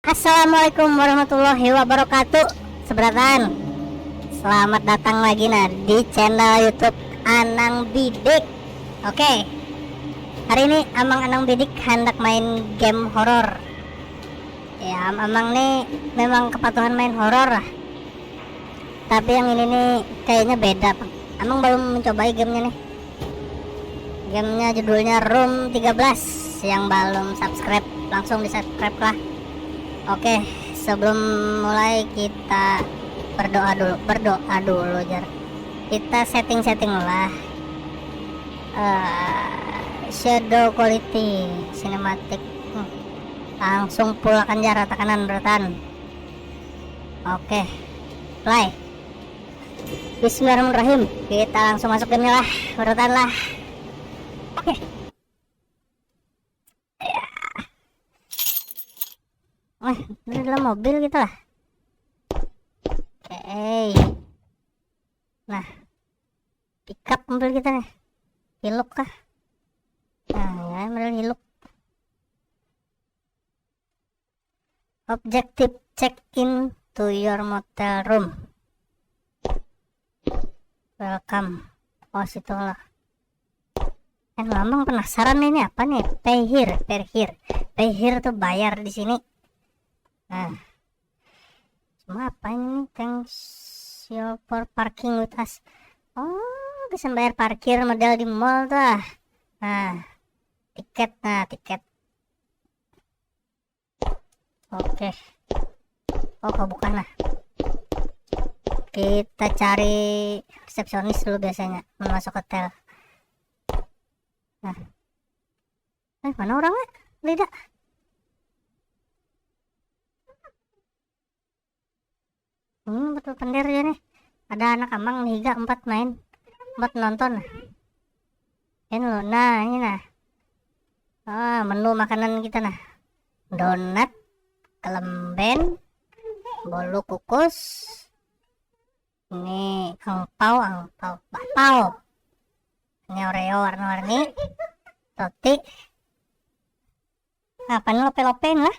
Assalamualaikum warahmatullahi wabarakatuh. Seberatan, selamat datang lagi di channel YouTube Anang Bidik. Oke, hari ini Anang Bidik hendak main game horor. Ya, Amang nih memang kepatuhan main horor lah. Tapi yang ini nih kayaknya beda. Amang baru mencobai gamenya nih. Gamenya judulnya Room 13. Yang belum subscribe langsung di subscribe lah. Oke, sebelum mulai kita berdoa dulu jar. Kita setting lah. Shadow quality, cinematic. Langsung pulakan jar rata kanan beratan. Oke, play. Bismillahirrahmanirrahim. Kita langsung masuk gamenya lah, beratan lah. Oke. Ini dalam mobil kita lah. Oke. Nah, pickup mobil kita nih. Hiluk kah? Nah, ya, mobil hiluk. Objective check in to your motel room. Welcome. Oh, situ lah. Lambang penasaran ini apa nih? Pay here. Pay here tuh bayar di sini. Nah, cuma apa ini? Thanks you for parking with us. Oh, bisa bayar parkir model di mall tuh. Nah, tiket. Oke. Oh, kebuka nah. Kita cari resepsionis dulu biasanya masuk hotel. Nah, mana orangnya? Lidah. Betul pendir ya nih. Ada anak Amang nih 4 main 4 nonton. Ini loh, nah ini nah. Menu makanan kita nah. Donat, kelemben, bolu kukus. Ini angpau, bakpao. Ini Oreo warna-warni. Roti. Apa nih lope-lopein lah.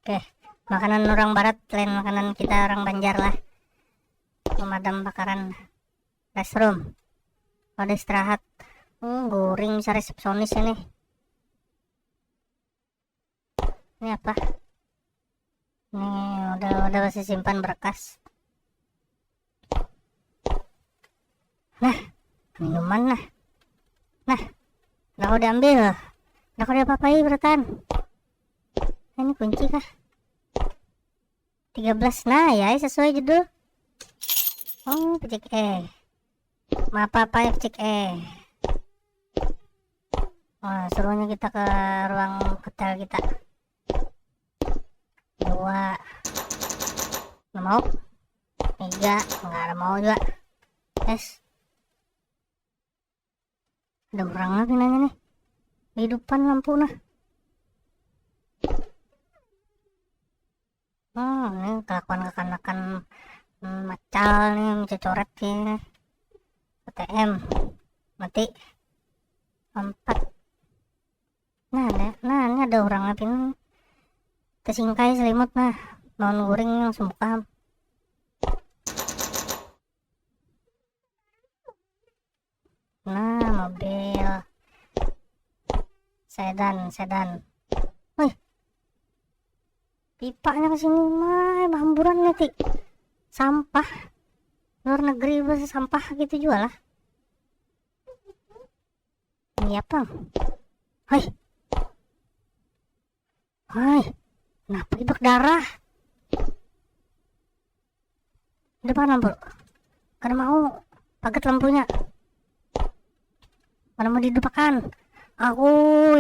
Oke. Makanan orang barat lain makanan kita orang Banjar lah. Pemadam bakaran. Restroom. Pada istirahat. Goring bisa resepsionis ini. Ini apa? Ini udah masih simpan berkas. Nah, minuman nah. Nah, udah kau diambil. Udah kau diapa-apai beratan. Ini kunci kah? 13. Nah ya, sesuai judul. Oh, pecik apa ya pecik Wah, suruhnya kita ke ruang hotel kita. 2. Nggak mau. 3. Nggak ada mau juga. Yes. Ada orang lagi nanya nih. Kehidupan lampu nah. Ini kelakuan kekanakan macal nih, bisa coret sih. ATM mati 4. Nah ini ada orang lagi nih. Tersingkai selimut nah, non guring langsung buka. Nah, mobil sedan. Wih, pipanya ke sini mah hamburan nanti. Sampah. Luar negeri bahasa sampah gitu juga lah. Ini apa? Hai. Kenapa ibak darah? Depan lampu. Karena mau paket lampunya. Mana mau didupakan? Aku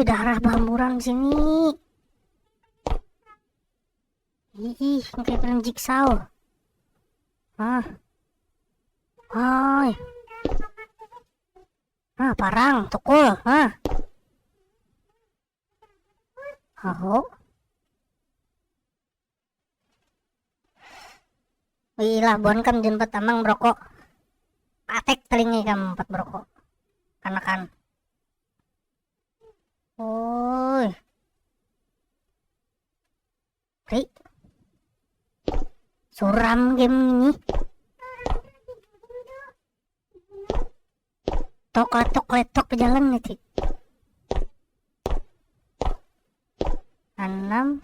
darah berhamburan sini. Ih, kayak film jigsaw. Parang, tukul. Wih lah, bon kam jemput Amang merokok. Patek telingi kamu 4 merokok. Karena kan. Ri, suram game ini. Tok letok jalan nih, Ci. 6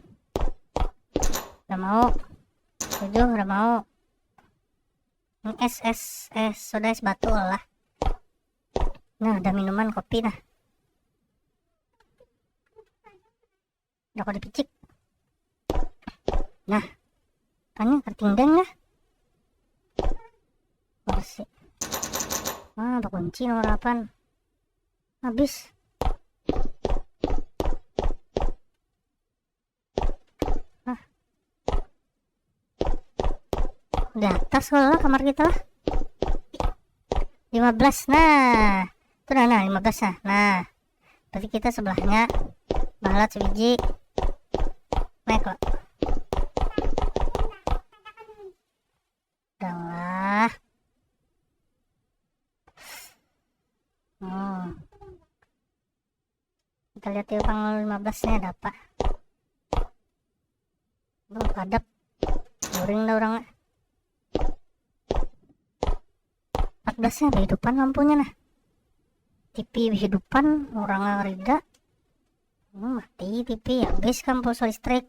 udah mau, 7 udah mau. Ini es soda es batu lah. Nah, ada minuman kopi nah. Udah kok dipicik. Nah, tanya kertingdeng ya. Bersih. Ada kunci nomor 8. Habis. Di atas lah kamar kita lah. 15. Nah, itu nah 15 nah. Nah, berarti kita sebelahnya balat sebiji. Naik kok. Udah. Kita lihat ya tanggal 15 nya ada apa. Kadap. Boring dah orangnya. 14 nya kehidupan lampunya nah. TV kehidupan orang rida. Mati TV habis kan pulsa listrik.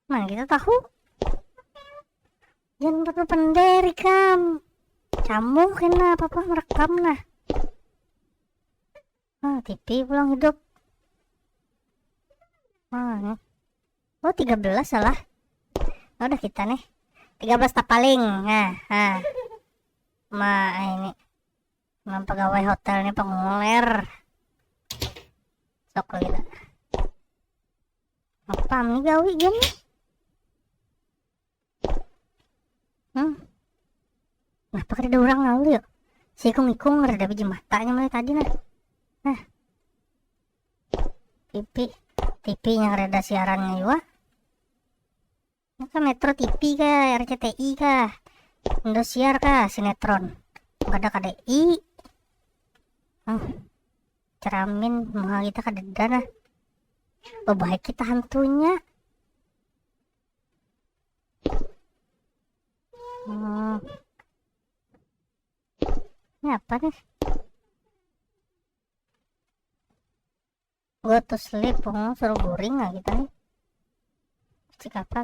Mana kita tahu? Jangan perlu penderi kam. Kamu kena papa merekam nah. TV pulang hidup. Oh 13 salah. Udah kita nih 13 tak paling. Nah ini pegawai hotel nih penguler. Sok lagi dah. Apa nih gawi game? Nah, pakai ada orang lalu yuk. Si ikung rada biji matanya mulai tadi nah. Nah. TV yang rada siarannya juga. Ini kan Metro TV kah, RCTI kah, Indosiar kah, sinetron. Ada KDI. Ceramin mahal kita kada dana. Baik kita hantunya. Ini apa nih? Go to sleep, suruh boring nggak kita nih? Cik apa?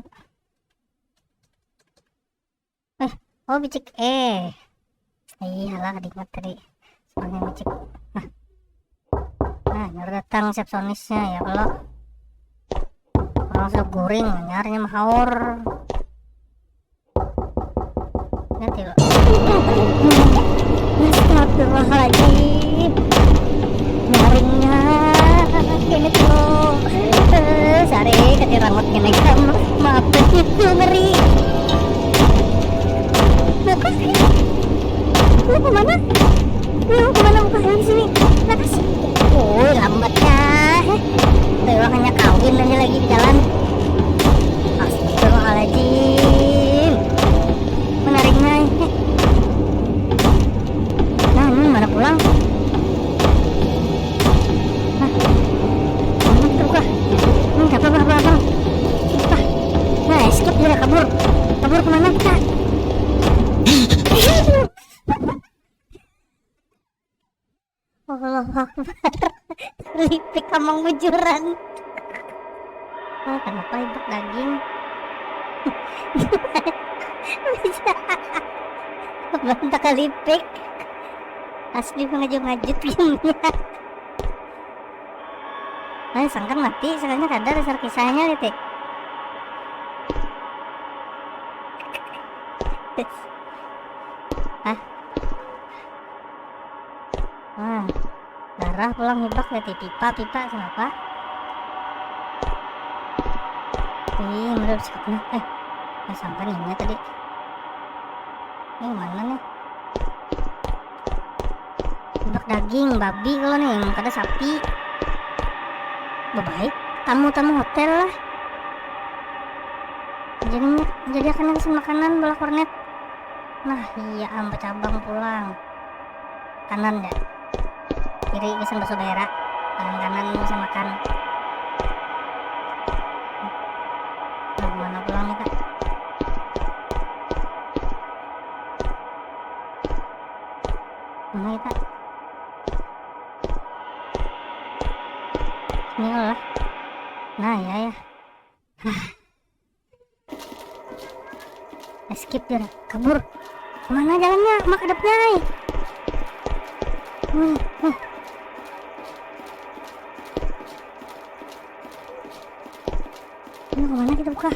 Oh bicik iyalah diingat tadi soalnya bicik. Nah nyari datang resepsionisnya ya kalau orang sudah goreng nyarinya mahaur. Nanti loh. Astagfirullahaladzim. Nyaringnya kene tuh. Sare kene rambut kene kamu. Maaf itu ngeri. Lu kemana? Buka di sini? Makasih. Lambatnya. Tuh hanya kawin aja lagi di jalan. Astagfirullahaladzim. Menariknya. Nah, ini mana pulang? Terbuka. Apa? Nah, skip dia kabur. Kabur kemana kita? Allah Akbar. Lipik kamang bujuran. Kenapa ibak daging? Bisa bantah kalipik. Asli ngajut filmnya. Sangkan mati, sekarangnya kadar dasar kisahnya lihat. Darah pulang hibak lihat pipa kenapa? Udah sikapnya. Sampai ini tadi. Ini mana nih? Hibak daging babi kalau nih, ada sapi. Baik, tamu hotel lah. Jadi akan ngasih makanan bola kornet. Nah iya ampe cabang pulang. Kanan ya. Kiri pesan bakso daerah. Kanan bisa makan. Mana pulang nih kak? Mana kita? Sini lah. Nah ya ya. Skip dia, kabur. Kemana jalannya? Mak hadapnya nih. Ini kemana kita buka?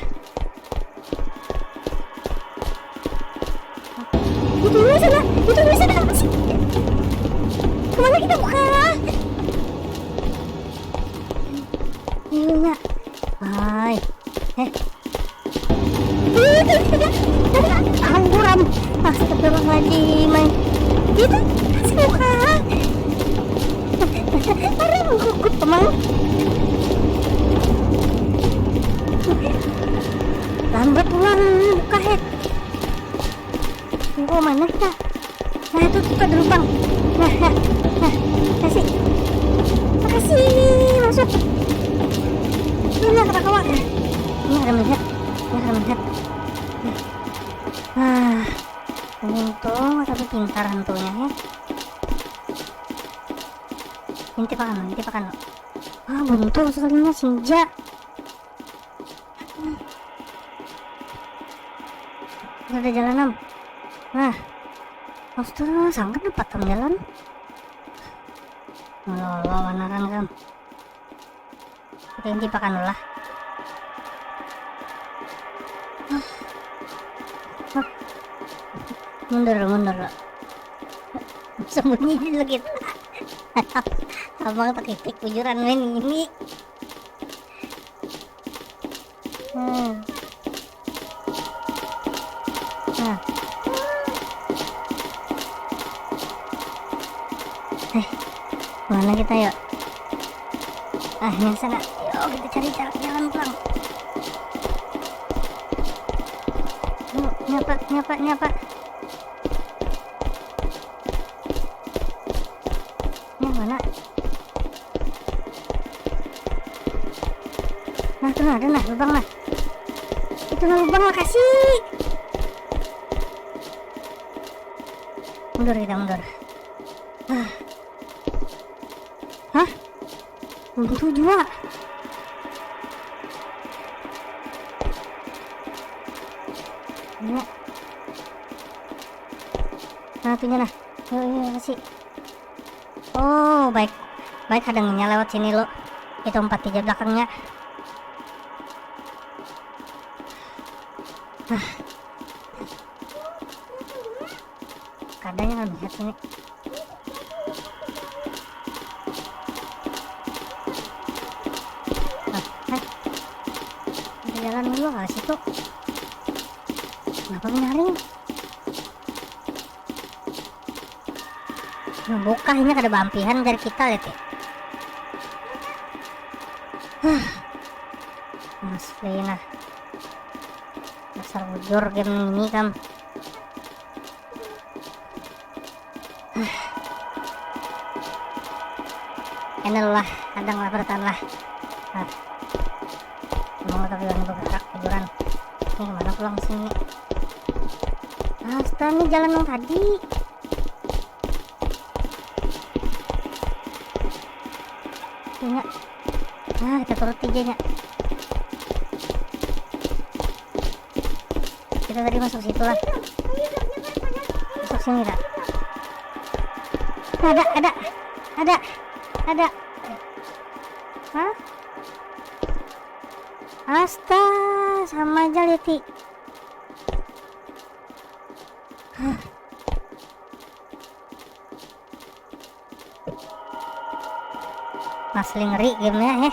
Itu di sana, itu di sana. Kemana kita buka? Iya. Hai. Angguram. Astagfirullahaladzim. Itu kasih buka. Ada gugup teman. Lambat pulang buka head. Oh mana kita? Nah itu buka dulu bang. Nah, kasih. Makasih masuk. Ini kata kawan. Ini ada melihat. Untung tapi pintar hantunya ya. Inti pakan. Buntu sekalinya senja. Ada jalan. Nah, astaga, sangka dapat jalan. Lolo wanaran kam. Kita inti pakan dulu lah. Mundur. Sembunyi dulu kita. Abang pakai pik bujuran ini. Nah. Mana kita yuk? Yang sana. Yuk kita cari jalan pulang. Yuk, nyapa. Yang mana? Nah, tuh ada lubang lah. Itu lubang makasih. Mundur kita. Hah? Buntu juga. Ini. Nah, itunya nah. Yuk, kasih. Oh, baik hadangnya lewat sini lo. Itu 4 belakangnya. Kadangnya kan lihat sini. Ada jalan dulu nggak situ? Kenapa menyaring? Buka ini ada bampihan dari kita lihat ya. Asli nah. Dasar bujur game ini kam. Inilah kadang lah bertahan lah. Mau tapi yang bergerak bujuran. Ini kemana pulang sini? Astaga, ini jalan yang tadi. Nya. Nah, kita turut 3-nya. Kita tadi masuk situ lah. Masuk sini tak? Ada. Hah? Astaga, sama aja Liti. Asli ngeri gamenya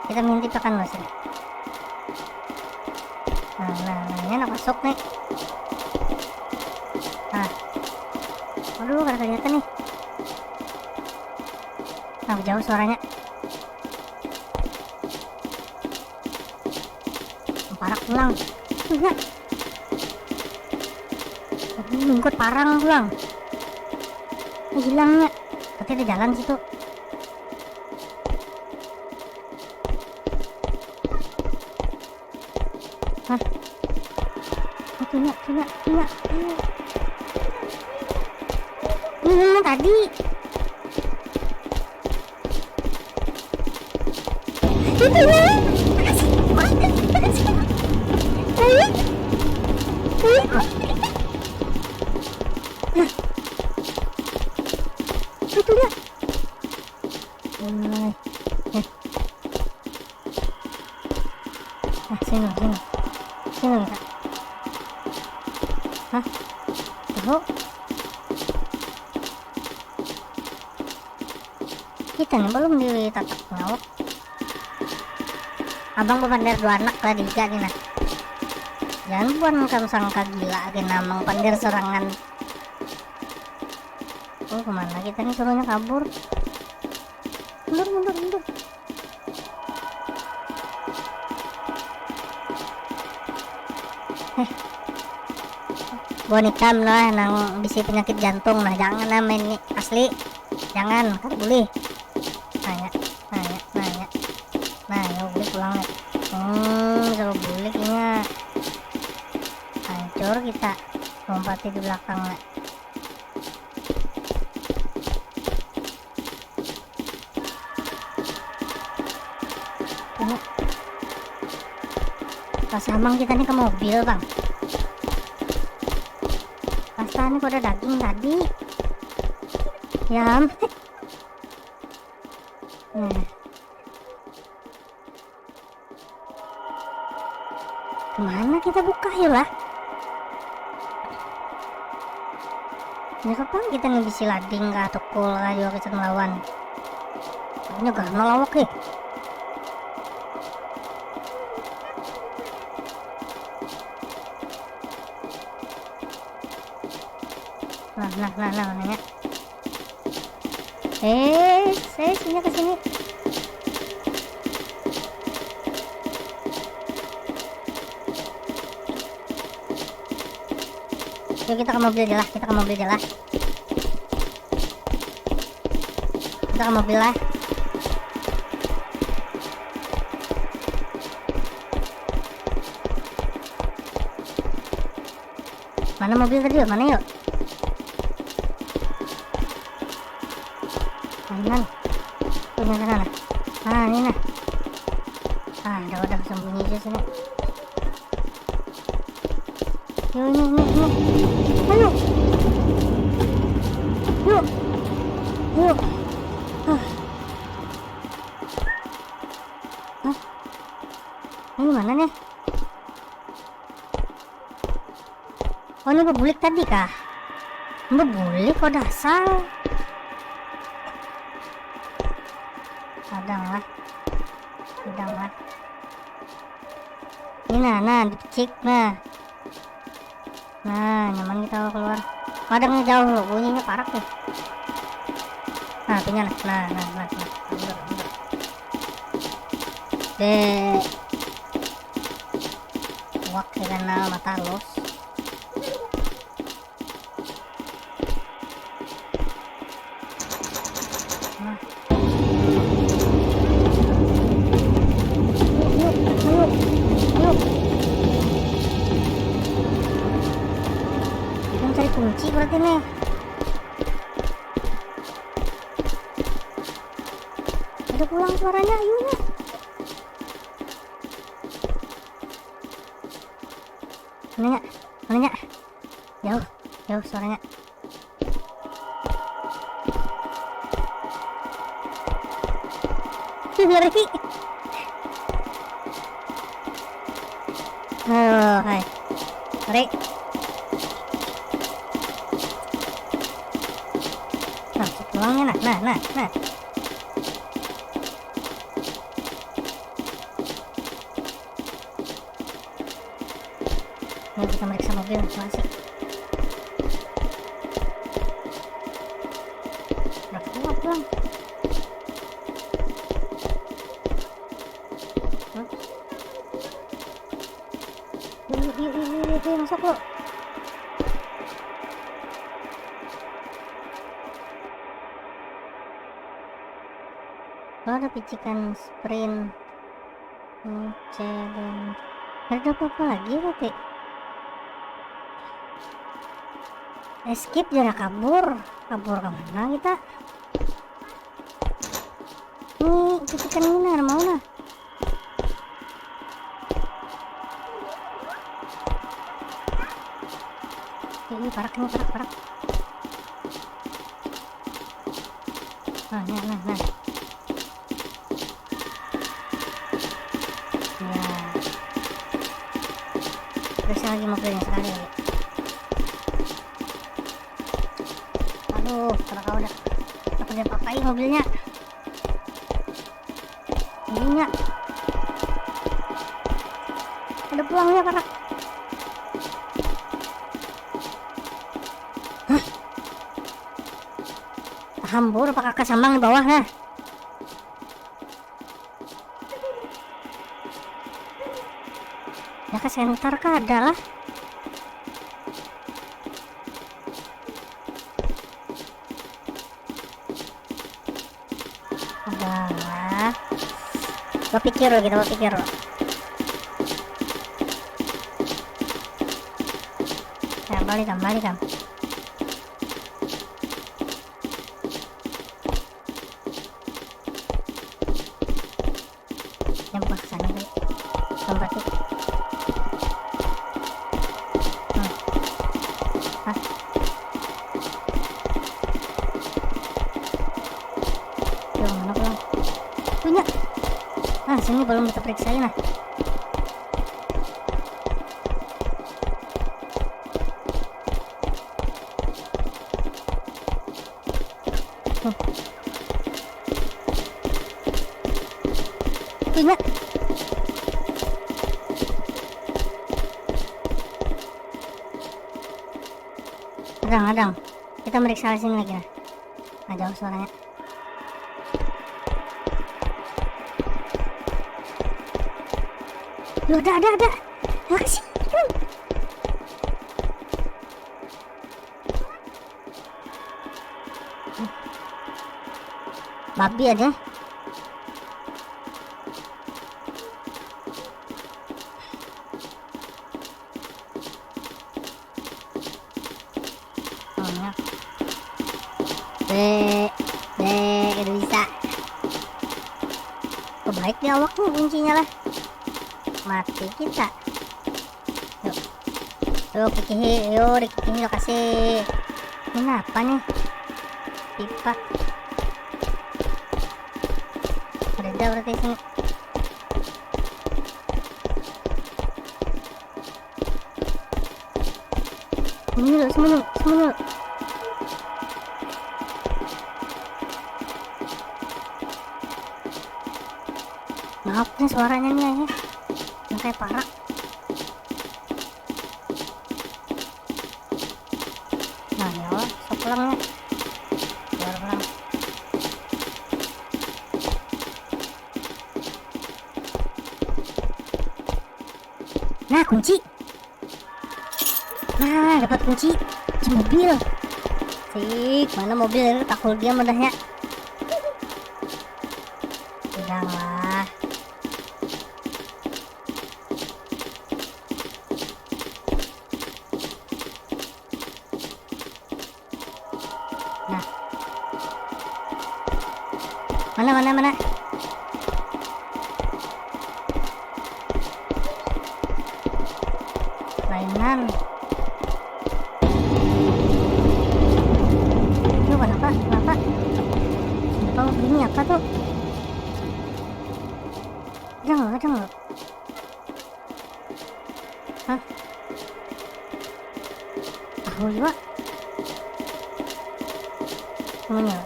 kita minti pakan mas ini. Nah ini anak masuk nih. Aduh kada kelihatan nih. Jauh suaranya. Parak pulang. Lingkut parang pulang. Hilangnya. Berarti ada jalan situ. Hah? Punya. Tadi. Itu ya. Makasih. Itu dia. Sini. Kak. Hah? Tahu? Kita nih belum ditatak nyawak. Abang pemandir 2 anak lah di nih nah. Jangan buat kamu sangka gila kena mang pandir serangan. Oh kemana kita nih, suruhnya kabur. Mundur. Boneka lah nang bisa penyakit jantung nah, jangan nah main nih asli, jangan kan boleh. Nanya nah ya boleh pulang nih. Kalau boleh kayaknya hancur kita lompati di belakang nih. Pas amang kita nih ke mobil bang. Pas nih kok ada daging tadi. Yam. Kemana kita buka yuk lah. Ya kapan kita nih bisa lading kah tukul kah juga kita ngelawan. Ini gak ngelawak nih. Nah nanya. Saya sini ke sini. Yuk kita ke mobil aja lah. Kita ke mobil lah. Mana mobil tadi yuk? Mana yuk? Kanan. Punya sana nah. Nah ini nah. Udah sembunyi aja sini. Yuk ini. Ayo. Yuk. Ini mana nih? Oh ini bebulik tadi kah? Bebulik kok dasar. Udang lah. Ini nah dipicik nah. Nah nyaman kita keluar. Madangnya jauh loh, bunyinya parah tuh. Nah punya nah. Wak karena mata los. Yuk. Kita cari kunci berarti nih. Udah pulang suaranya, yuk. Mana? Jauh suaranya. Lari. Oh, hai. Lari. Nah, pulangnya nah. Ini kita meriksa mobil masih. Udah pulang. Yuk, masuk lo. Ada picikan sprint. Challenge. Ada apa lagi berarti? Escape jangan kabur. Kabur kemana kita? Nih, kita kan ini mau lah. Ini parak. Nah. Ya. Terus lagi mobilnya sekali lagi. Aduh, kalau udah pakai mobilnya. Ininya. Ada pulangnya parak. Hambur apa kakak sambang di bawah nah. Ya ke center kah adalah gua pikir loh. Ya balik kam nyampak sana kali tempat itu. Mana pulang? Punya. Sini belum kita periksain lah. Punya. Adang. Kita meriksa sini lagi lah. Ada suaranya. Loh, ada. Ya kasih. Babi ada. Udah bisa. Baik nih awak nih kuncinya lah. Mati kita. Yuk Kiki lo kasih. Ini apa nih? Pipa. Ada berarti sini. Semuanya. Maaf nih suaranya nih ya. Yang kayak parak. Nah ya sok pulangnya. Pulang. Nah kunci. Nah dapat kunci mobil. Sik mana mobil takul dia mudahnya. Udah lah. Nah. Mana? Mainan. Itu kenapa? Ini apa tuh? Jangan. Hah? Tahu juga. Semuanya.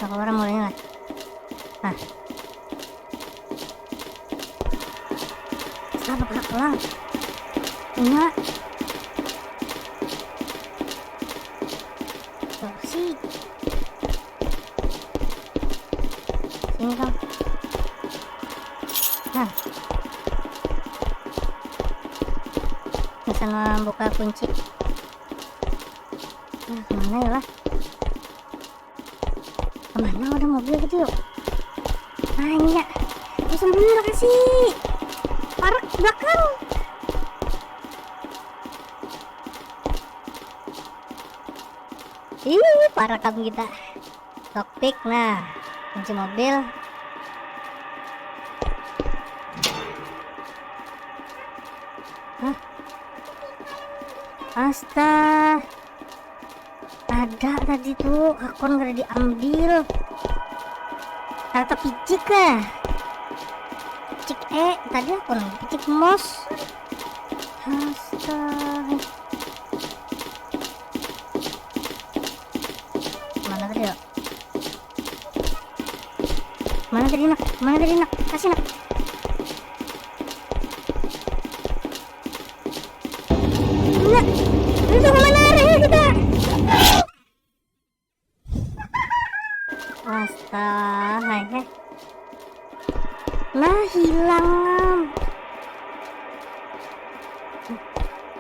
Kalau orang mulainya lah. Nah. Kenapa pernah pulang? Enggak. Sih. Sini dong. Nah. Bisa membuka kunci. Nah, kemana ya lah? Kemana udah mobil gitu yuk? Nah ini ya. Bisa sembunyi kasih. Parak belakang. Ih, parakam kita. Lockpick, nah, kunci mobil. Hah? Astaga, ada tadi tuh akun gak diambil. Kata picik lah. Picik tadi akun picik mos. Astaga. Mana tadi ya? Mana tadi nak? Mana tadi nak? Kasih nak. Enggak. Itu kemana arahnya kita? Astaga. Nah, hilang.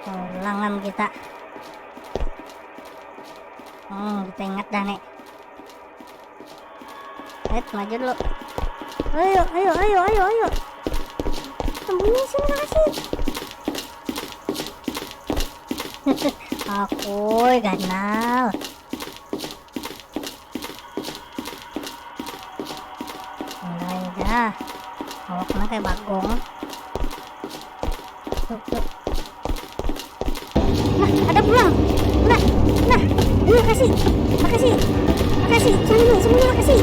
Hilangan kita. Kita ingat dah nih. Maju dulu. Ayo. Sembunyi sini kasih. Aku ganal. Udah. Awak kena kayak bagong. Tuh. Nah, ada pulang. Nah. Ini makasih. Sembunyi makasih.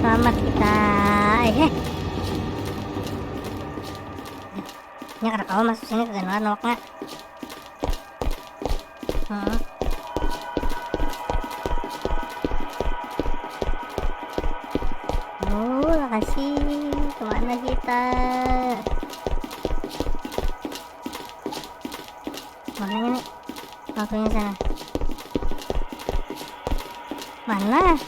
Selamat kita. Ini karena kau masuk sini kegenalan awaknya. Makasih. Kemana kita? Makanya nih, waktunya sana. Mana?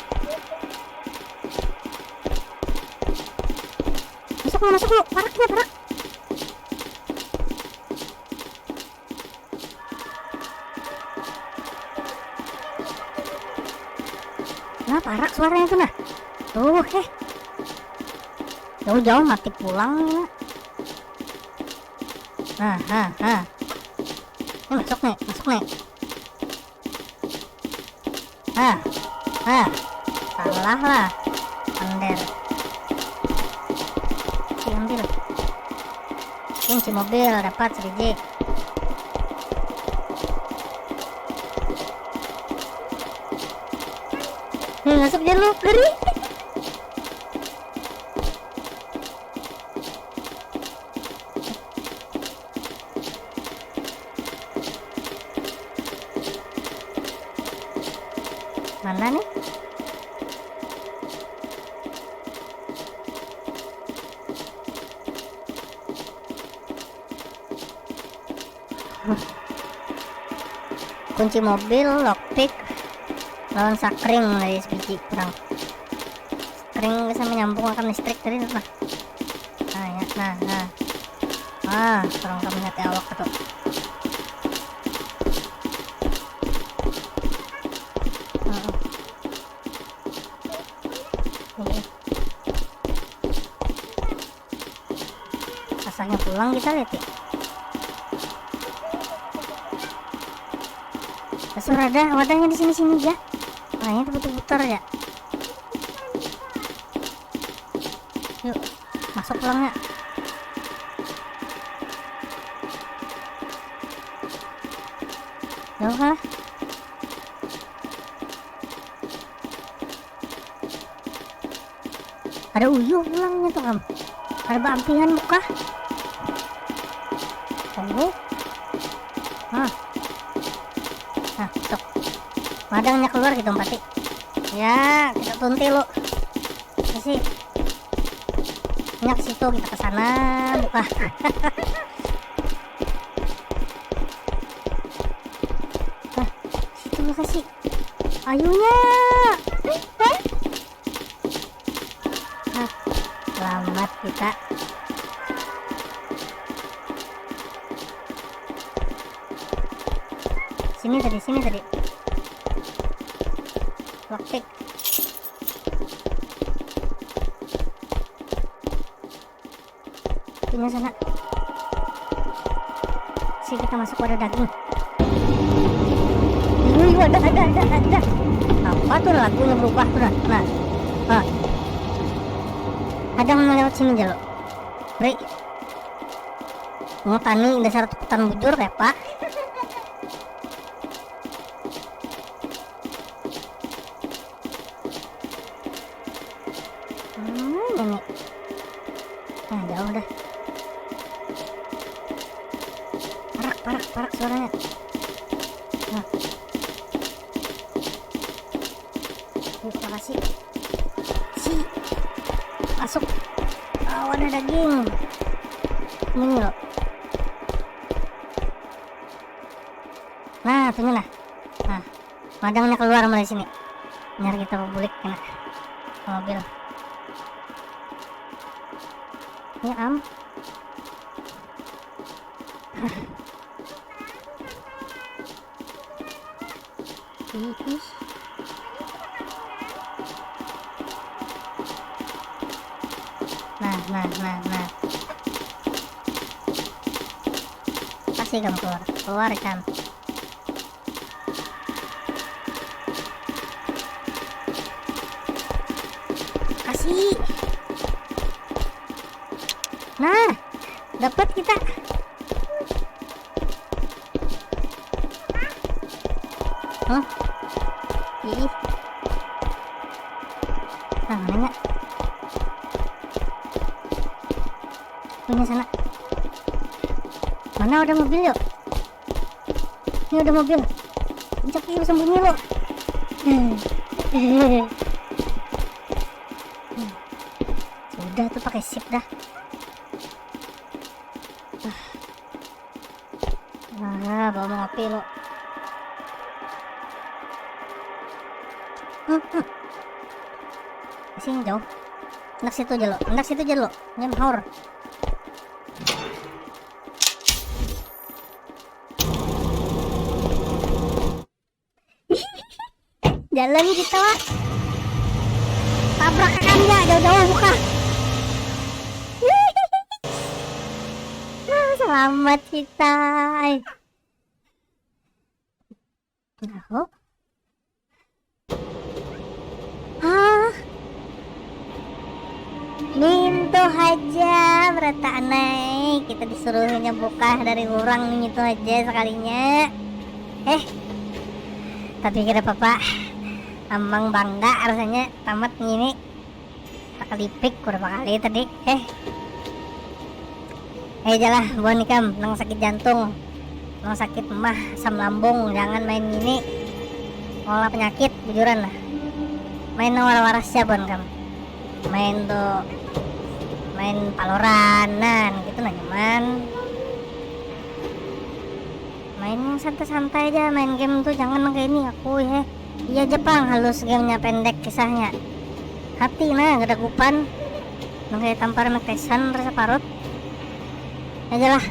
Masuk lu, parak. Nah, parak suaranya tuh nah. Tuh, jauh mati pulang ya. Nah. Ini masuk nih. Salah lah. Under. Ambil. Kunci mobil dapat sedikit. Masuk jalur geri. Mana nih? Kunci mobil, lockpick, lawan sakring dari sebiji kurang. Sakring bisa menyambungkan listrik tadi tuh. Nah, kurang kamu lihat awak tuh. Asalnya pulang kita lihat ya. Wadahnya di sini ya. Nah, ini putar ya. Yuk, masuk pulangnya. Jauh kah? Ada uyuh pulangnya tuh kamu. Ada bampihan muka. Tunggu. Nah, sok. Madangnya keluar gitu empati. Ya, kita tunti lu. Kasih. Nyak situ kita ke sana buka. Situ kasih. Ayunya. Selamat kita. Sini tadi. Lockpick. pindah sana. Sini kita masuk pada daging. Wih, ada. Apa tuh lagunya berubah tuh nah. Ada yang lewat sini aja lo. Bre. Mau tani dasar tukutan bujur ya pak. Ini. Nah jauh dah. Parak suaranya. Nah. Terima kasih. Masuk. Oh, ada daging. Ini loh. Nah, tunggu lah. Nah, madangnya keluar mulai sini. Biar kita bulik kena mobil. Ya am. Ih. Nah. Kasih kamu keluar kan. Kasih. Nah, dapat kita. Ih. Nah, mana? Punya sana. Mana ada mobil yuk? Ini ada mobil. Pencet kiri sembunyi lo. Sudah tuh pakai sip dah. Bawa ngopi lo. Sini jauh. Hendak situ aja lo. Nyemhor. Jalan kita. Tabrak kakannya jauh-jauh buka. Selamat kita. Nah, Mintu aja berata aneh. Kita disuruhnya buka dari orang nih itu aja sekalinya. Tapi kira papa Amang bangga rasanya tamat ini. Tak kelipik berapa kali tadi. Jalah buan ikam nang sakit jantung, nang sakit mah asam lambung, jangan main gini. Olah penyakit bujuran lah. Main waras ya buan kam. Main paloranan gitu nah nyaman. Main yang santai-santai aja, main game tuh jangan kayak ini aku ya. Iya Jepang halus gamenya pendek kisahnya. Hati nah gak ada kupan. Nang kayak tampar mektesan rasa parut. Aja lah,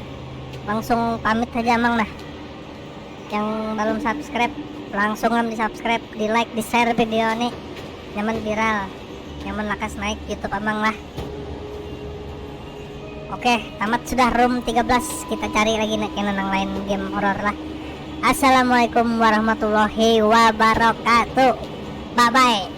langsung pamit aja amang nah. Yang belum subscribe langsung di subscribe, di like, di share video nih. Nyaman viral, nyaman lakas naik YouTube amang lah. Oke, tamat sudah room 13. Kita cari lagi nih yang lain game horor lah. Assalamualaikum warahmatullahi wabarakatuh. Bye bye.